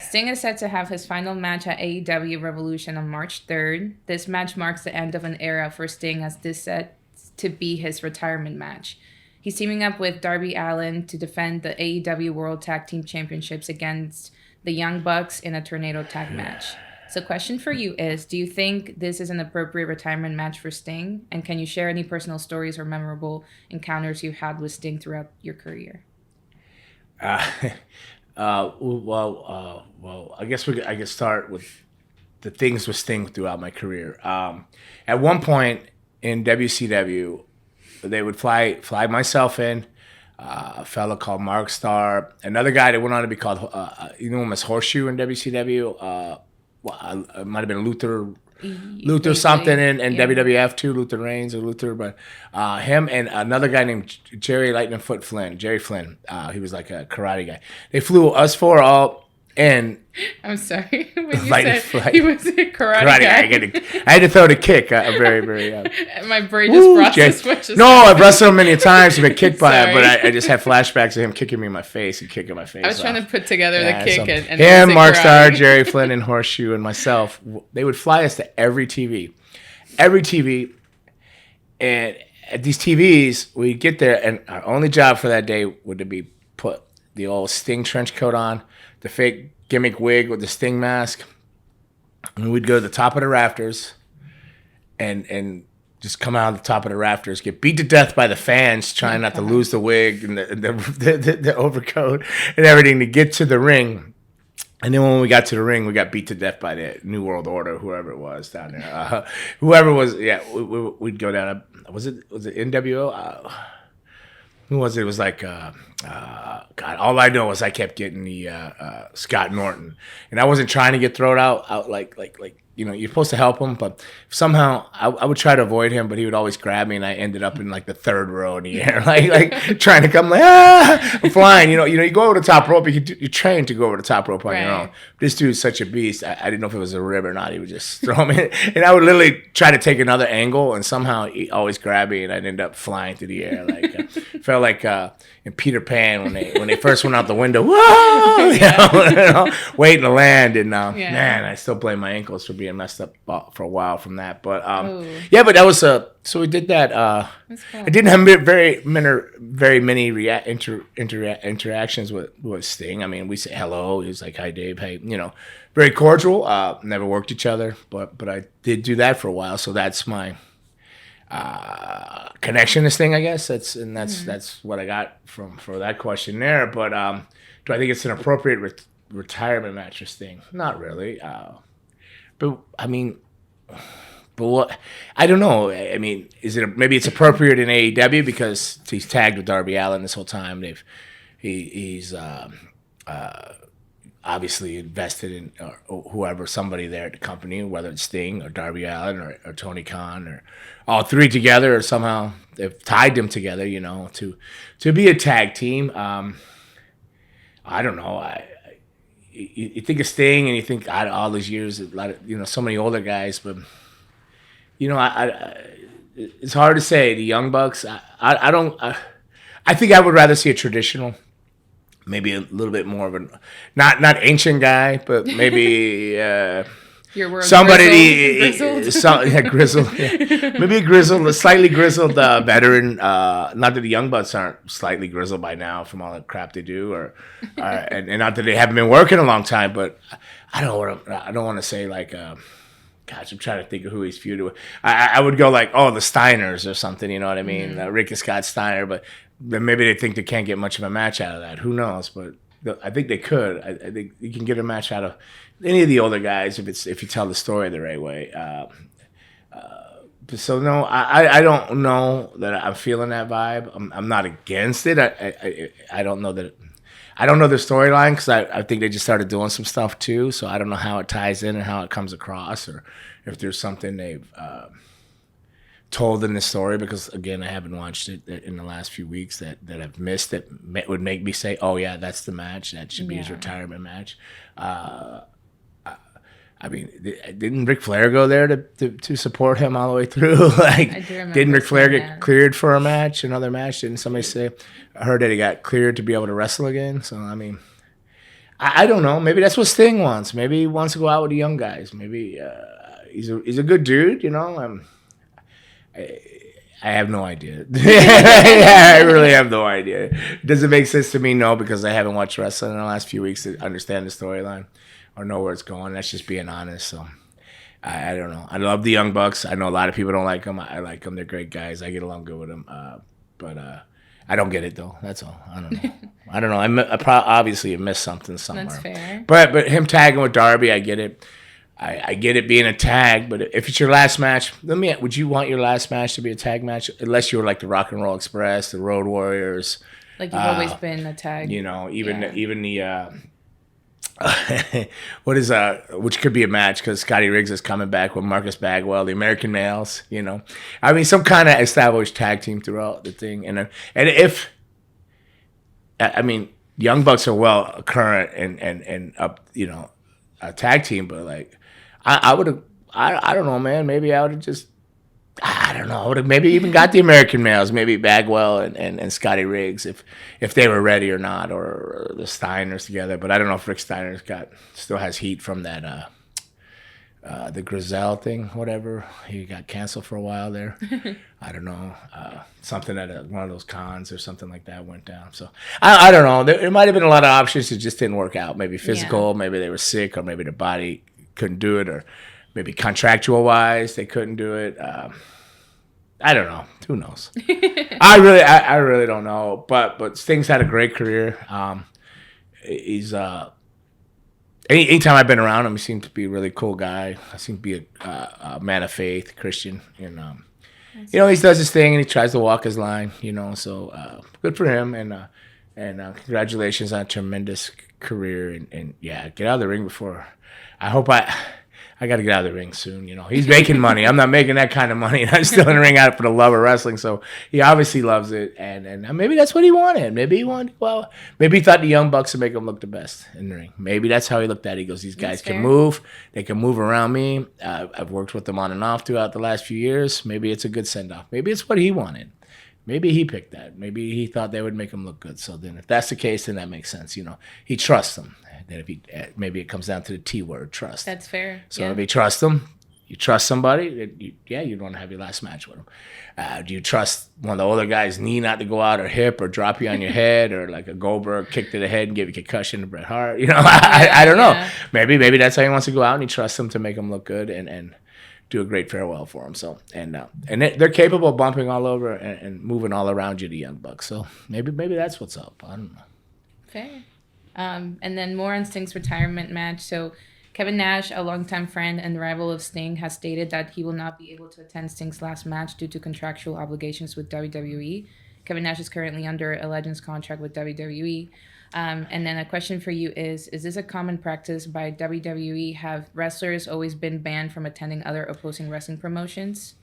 Sting is set to have his final match at AEW Revolution on March 3rd. This match marks the end of an era for Sting, as this set to be his retirement match. He's teaming up with Darby Allin to defend the AEW World Tag Team Championships against the Young Bucks in a tornado tag match. So question for you is, do you think this is an appropriate retirement match for Sting? And can you share any personal stories or memorable encounters you've had with Sting throughout your career? Well, I guess I could start with the things with Sting throughout my career. At one point in WCW, they would fly myself in, a fella called Mark Starr, another guy that went on to be called, you know him as Horseshoe in WCW. It might have been Luther something in WWF too, Luther Reigns or Luther, but him and another guy named Jerry Lightning-Foot Flynn, Jerry Flynn. He was like a karate guy. They flew us four all in. I'm sorry. When you said he was a karate guy. I had to throw the kick. Very, very. My brain just processed what just No, I've wrestled him many times. I've been kicked by him, but I just had flashbacks of him kicking me in my face and kicking my face. I was trying to put together the kick and him, Mark Starr, Jerry Flynn, and Horseshoe, and myself. They would fly us to every TV, and at these TVs, we'd get there, and our only job for that day would to be put the old Sting trench coat on, the fake gimmick wig with the Sting mask, and we'd go to the top of the rafters and just come out of the top of the rafters, get beat to death by the fans trying not to lose the wig and the overcoat and everything to get to the ring. And then when we got to the ring, we got beat to death by the New World Order, whoever it was down there. Whoever was, we'd go down. Was it NWO? Who was it? It was like, God, all I know was I kept getting the Scott Norton. And I wasn't trying to get thrown out like, you know, you're supposed to help him, but somehow I would try to avoid him, but he would always grab me, and I ended up in like the third row in the air, like trying to come, like, I'm flying. You know, you go over the top rope. You're trained to go over the top rope on your own. This dude's such a beast. I didn't know if it was a rib or not. He would just throw me, and I would literally try to take another angle, and somehow he always grabbed me, and I'd end up flying through the air. Like felt like in Peter Pan when they first went out the window, whoa, you know, waiting to land, and man, I still blame my ankles for being messed up for a while from that. But but that was so we did that. Cool. I didn't have very many interactions with Sting. I mean, we say hello. He was like, "Hi, Dave." Hey, you know, very cordial. Never worked each other, but I did do that for a while. So that's my connection to Sting, I guess. That's what I got for that question there. But do I think it's an appropriate retirement match for Sting? Not really. But I mean, what? I don't know. I mean, maybe it's appropriate in AEW because he's tagged with Darby Allin this whole time. He's obviously invested in somebody there at the company, whether it's Sting or Darby Allin or Tony Khan or all three together, or somehow they've tied them together, you know, to be a tag team. I don't know. You think of Sting and you think all these years, a lot of, you know, so many older guys, but you know, it's hard to say. The Young Bucks, I think I would rather see a traditional, maybe a little bit more of a not ancient guy, but maybe somebody grizzled, maybe a slightly grizzled veteran. Not that the Young Bucks aren't slightly grizzled by now from all the crap they do, and not that they haven't been working a long time. But I don't want to say like, gosh, I'm trying to think of who he's feuded with. I would go like, the Steiners or something. You know what I mean? Rick and Scott Steiner, but maybe they think they can't get much of a match out of that. Who knows? But I think they could. I think you can get a match out of any of the older guys if you tell the story the right way. So no, I don't know that I'm feeling that vibe. I'm not against it. I don't know that. I don't know their storyline because I think they just started doing some stuff too. So I don't know how it ties in and how it comes across, or if there's something they've told in the story. Because again, I haven't watched it in the last few weeks that I've missed that would make me say, "Oh yeah, that's the match. That should be his retirement match." I mean, didn't Ric Flair go there to support him all the way through? Like, didn't Ric Flair get cleared for a match, another match? Didn't somebody say? I heard that he got cleared to be able to wrestle again. So I mean, I don't know. Maybe that's what Sting wants. Maybe he wants to go out with the young guys. Maybe he's a good dude, you know. I have no idea. Yeah, I really have no idea. Does it make sense to me? No, because I haven't watched wrestling in the last few weeks to understand the storyline or know where it's going. That's just being honest. So I don't know. I love the Young Bucks. I know a lot of people don't like them. I like them. They're great guys. I get along good with them. But I don't get it though. That's all. I don't know. I don't know. Obviously missed something somewhere. That's fair. But him tagging with Darby, I get it. I get it being a tag, but if it's your last match, would you want your last match to be a tag match? Unless you were like the Rock and Roll Express, the Road Warriors. Like you've always been a tag. You know, even the what is which could be a match because Scotty Riggs is coming back with Marcus Bagwell, the American Males. You know, I mean some kind of established tag team throughout the thing, and if I mean Young Bucks are well current and up, you know, a tag team, but like. I would have. I don't know, man. Maybe I would have just. I don't know. I would have maybe even got the American Males, maybe Bagwell and Scotty Riggs, if they were ready or not, or the Steiners together. But I don't know if Rick Steiner's still has heat from that the Grizel thing, whatever. He got canceled for a while there. I don't know. Something at one of those cons or something like that went down. So I don't know. There might have been a lot of options that just didn't work out. Maybe physical, maybe they were sick, or maybe their body couldn't do it, or maybe contractual wise they couldn't do it. I don't know. Who knows? I really don't know. But Sting's had a great career. He's anytime I've been around him, he seemed to be a really cool guy. I seem to be a man of faith, Christian, and you know, he does his thing and he tries to walk his line. You know, so good for him, and congratulations on a tremendous career, and yeah, get out of the ring before. I hope I got to get out of the ring soon. You know, he's making money. I'm not making that kind of money, and I'm still in the ring out for the love of wrestling. So he obviously loves it, and maybe that's what he wanted. Maybe he wanted. Well, maybe he thought the Young Bucks would make him look the best in the ring. Maybe that's how he looked at it. He goes, "These guys can move. They can move around me. I've worked with them on and off throughout the last few years. Maybe it's a good send off. Maybe it's what he wanted." Maybe he picked that. Maybe he thought they would make him look good. So then, if that's the case, then that makes sense. You know, he trusts them. Then if he maybe it comes down to the T word, trust. That's fair. So if you trust them, you trust somebody. You'd want to have your last match with them. Do you trust one of the older guys' knee not to go out, or hip, or drop you on your head, or like a Goldberg kick to the head and give you a concussion to Bret Hart? You know, I don't know. Maybe that's how he wants to go out, and he trusts them to make him look good and do a great farewell for him. So and they're capable of bumping all over and moving all around you, the Young Bucks. So maybe that's what's up. I don't know. Fair. And then more on Sting's retirement match. So Kevin Nash, a longtime friend and rival of Sting, has stated that he will not be able to attend Sting's last match due to contractual obligations with WWE. Kevin Nash is currently under a Legends contract with WWE. And then a question for you is this a common practice by WWE? Have wrestlers always been banned from attending other opposing wrestling promotions,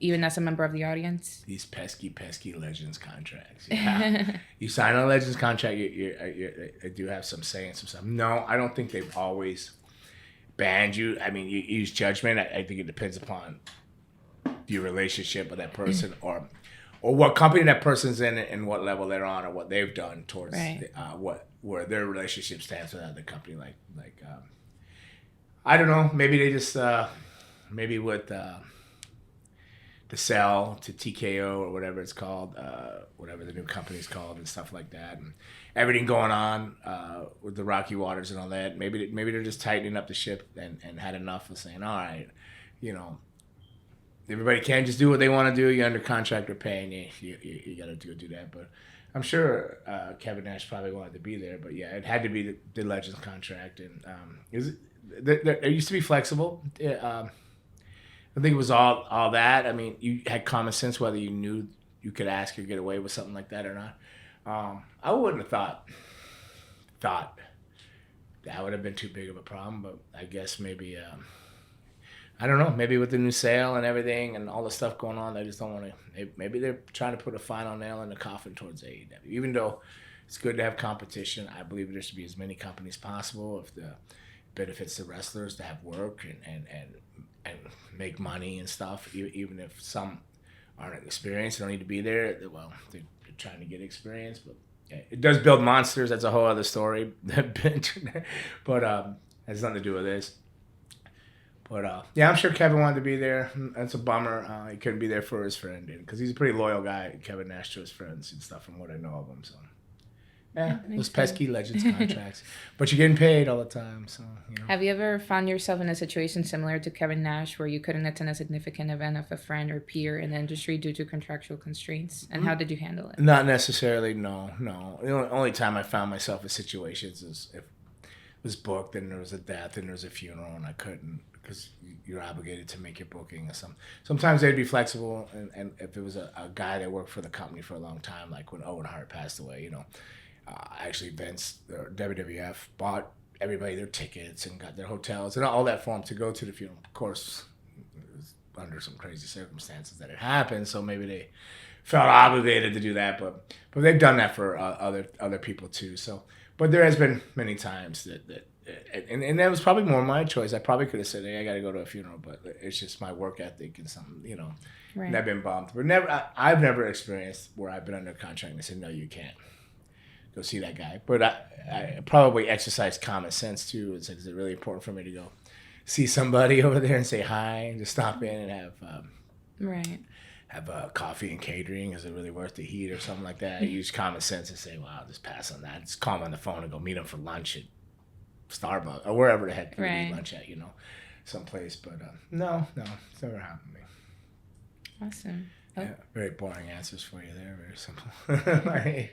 even as a member of the audience? These pesky Legends contracts. Yeah. You sign a Legends contract, you do have some say in some stuff. No, I don't think they've always banned you. I mean, you use judgment. I think it depends upon your relationship with that person or what company that person's in and what level they're on or what they've done towards where their relationship stands with the company. Like I don't know. Maybe they just maybe with the sell to TKO or whatever it's called, whatever the new company's called and stuff like that, and everything going on with the Rocky Waters and all that. Maybe they're just tightening up the ship and had enough of saying, all right, you know, everybody can't just do what they want to do. You're under contract, they're paying you. You got to do that. But I'm sure Kevin Nash probably wanted to be there. But yeah, it had to be the Legends contract, and it used to be flexible. I think it was all that. I mean, you had common sense whether you knew you could ask or get away with something like that or not. I wouldn't have thought that would have been too big of a problem, but I guess maybe I don't know. Maybe with the new sale and everything and all the stuff going on, they just don't want to. Maybe they're trying to put a final nail in the coffin towards AEW. Even though it's good to have competition, I believe there should be as many companies possible if the benefits the wrestlers to have work and make money and stuff. Even if some aren't experienced, they don't need to be there. Well, they're trying to get experience, but It does build monsters. That's a whole other story. But has nothing to do with this. But yeah, I'm sure Kevin wanted to be there. That's a bummer. He couldn't be there for his friend, because he's a pretty loyal guy, Kevin Nash, to his friends and stuff, from what I know of him. So yeah, That those makes pesky sense. Legends contracts. But you're getting paid all the time, so you know. Have you ever found yourself in a situation similar to Kevin Nash where you couldn't attend a significant event of a friend or peer in the industry due to contractual constraints? And how did you handle it? Not necessarily. No, no. The only time I found myself in situations is if it was booked and there was a death and there was a funeral and I couldn't, because you're obligated to make your booking or something. Sometimes they'd be flexible, and if it was a guy that worked for the company for a long time, like when Owen Hart passed away, actually Vince or WWF bought everybody their tickets and got their hotels and all that for them to go to the funeral. Of course, it was under some crazy circumstances that it happened, so maybe they felt obligated to do that. But they've done that for other people too. So, but there has been many times and that was probably more my choice. I probably could have said, "Hey, I got to go to a funeral," but it's just my work ethic and something, And I've Right. been bummed, but I've never experienced where I've been under contract and they said, "No, you can't go see that guy." But I probably exercise common sense too. It's like, is it really important for me to go see somebody over there and say hi and just stop in and Right. have coffee and catering? Is it really worth the heat or something like that? I use common sense and say, "Wow, just pass on that." Just call him on the phone and go meet him for lunch at Starbucks or wherever the heck we eat Right. lunch at, someplace. But no, it's never happened to me. Awesome. Oh, Yeah, very boring answers for you there. Very simple.